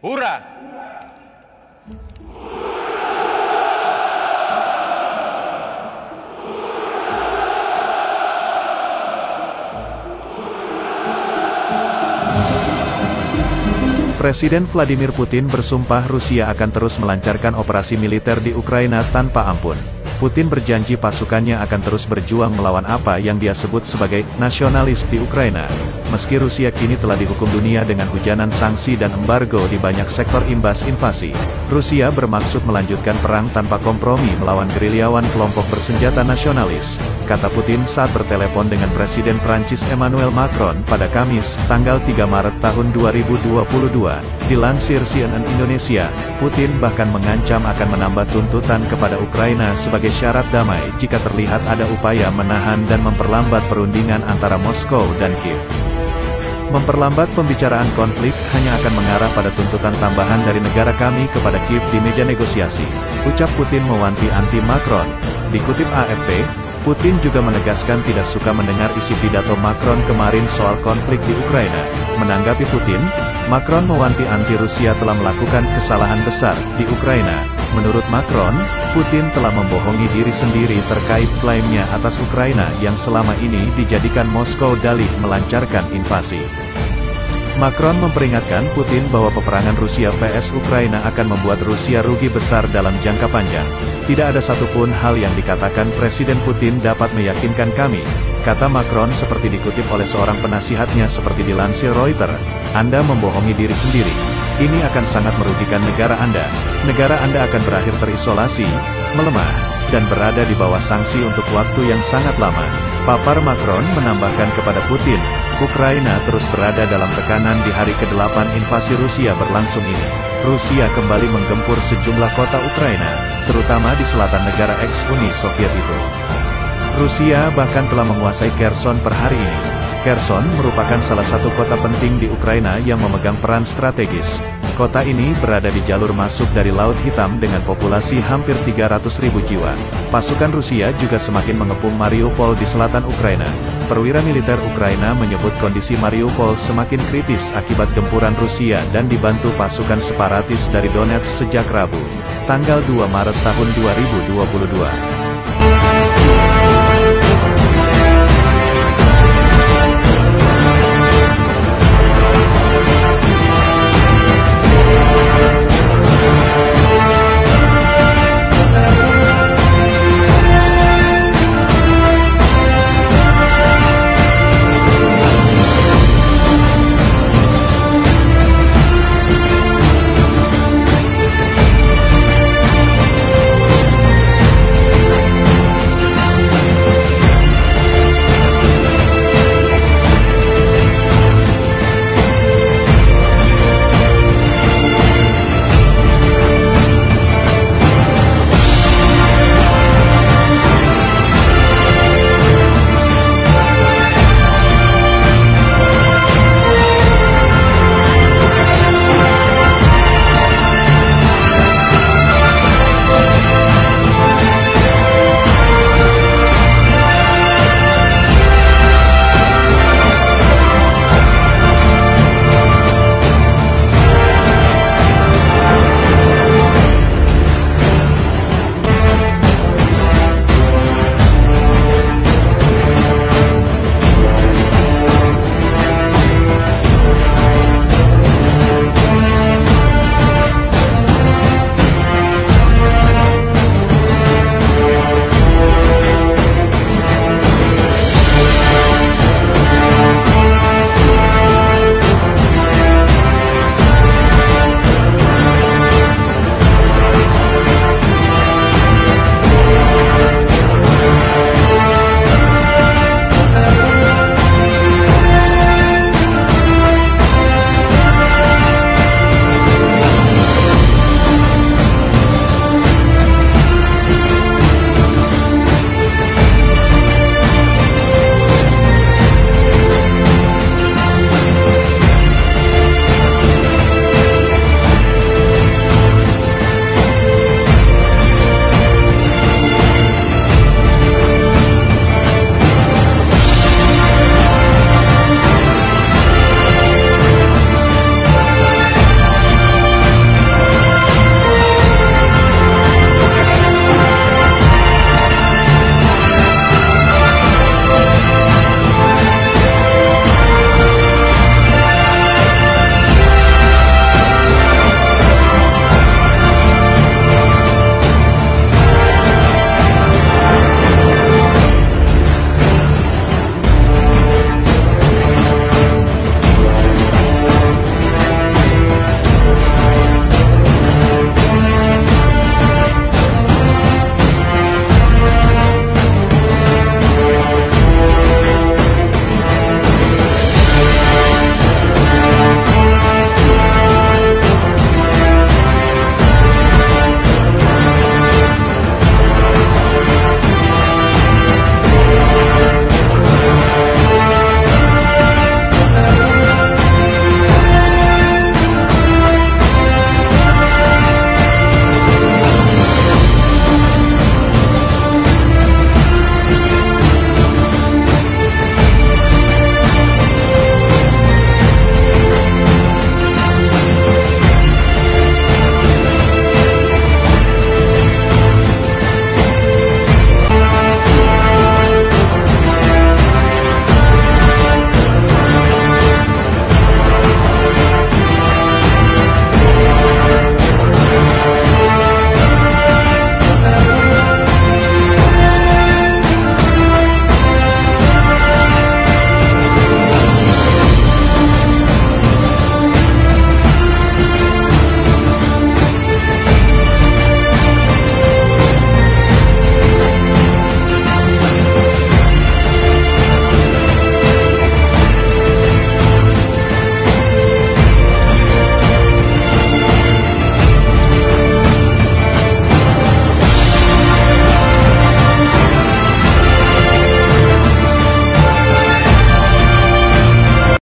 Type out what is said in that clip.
Hura! Presiden Vladimir Putin bersumpah Rusia akan terus melancarkan operasi militer di Ukraina tanpa ampun. Putin berjanji pasukannya akan terus berjuang melawan apa yang dia sebut sebagai nasionalis di Ukraina. Meski Rusia kini telah dihukum dunia dengan hujanan sanksi dan embargo di banyak sektor imbas invasi, Rusia bermaksud melanjutkan perang tanpa kompromi melawan gerilyawan kelompok bersenjata nasionalis, kata Putin saat bertelepon dengan Presiden Prancis Emmanuel Macron pada Kamis, tanggal 3 Maret tahun 2022. Dilansir CNN Indonesia, Putin bahkan mengancam akan menambah tuntutan kepada Ukraina sebagai syarat damai jika terlihat ada upaya menahan dan memperlambat perundingan antara Moskow dan Kiev. Memperlambat pembicaraan konflik hanya akan mengarah pada tuntutan tambahan dari negara kami kepada Kiev di meja negosiasi, ucap Putin mewanti-anti Macron. Dikutip AFP, Putin juga menegaskan tidak suka mendengar isi pidato Macron kemarin soal konflik di Ukraina. Menanggapi Putin, Macron mewanti-anti Rusia telah melakukan kesalahan besar di Ukraina. Menurut Macron, Putin telah membohongi diri sendiri terkait klaimnya atas Ukraina yang selama ini dijadikan Moskow dalih melancarkan invasi. Macron memperingatkan Putin bahwa peperangan Rusia vs Ukraina akan membuat Rusia rugi besar dalam jangka panjang. Tidak ada satupun hal yang dikatakan Presiden Putin dapat meyakinkan kami, kata Macron seperti dikutip oleh seorang penasihatnya seperti dilansir Reuters. Anda membohongi diri sendiri. Ini akan sangat merugikan negara Anda. Negara Anda akan berakhir terisolasi, melemah, dan berada di bawah sanksi untuk waktu yang sangat lama. Papar Macron menambahkan kepada Putin, Ukraina terus berada dalam tekanan di hari ke-8 invasi Rusia berlangsung ini. Rusia kembali menggempur sejumlah kota Ukraina, terutama di selatan negara eks-Uni Soviet itu. Rusia bahkan telah menguasai Kherson per hari ini. Kherson merupakan salah satu kota penting di Ukraina yang memegang peran strategis. Kota ini berada di jalur masuk dari Laut Hitam dengan populasi hampir 300.000 jiwa. Pasukan Rusia juga semakin mengepung Mariupol di selatan Ukraina. Perwira militer Ukraina menyebut kondisi Mariupol semakin kritis akibat gempuran Rusia dan dibantu pasukan separatis dari Donetsk sejak Rabu, tanggal 2 Maret tahun 2022.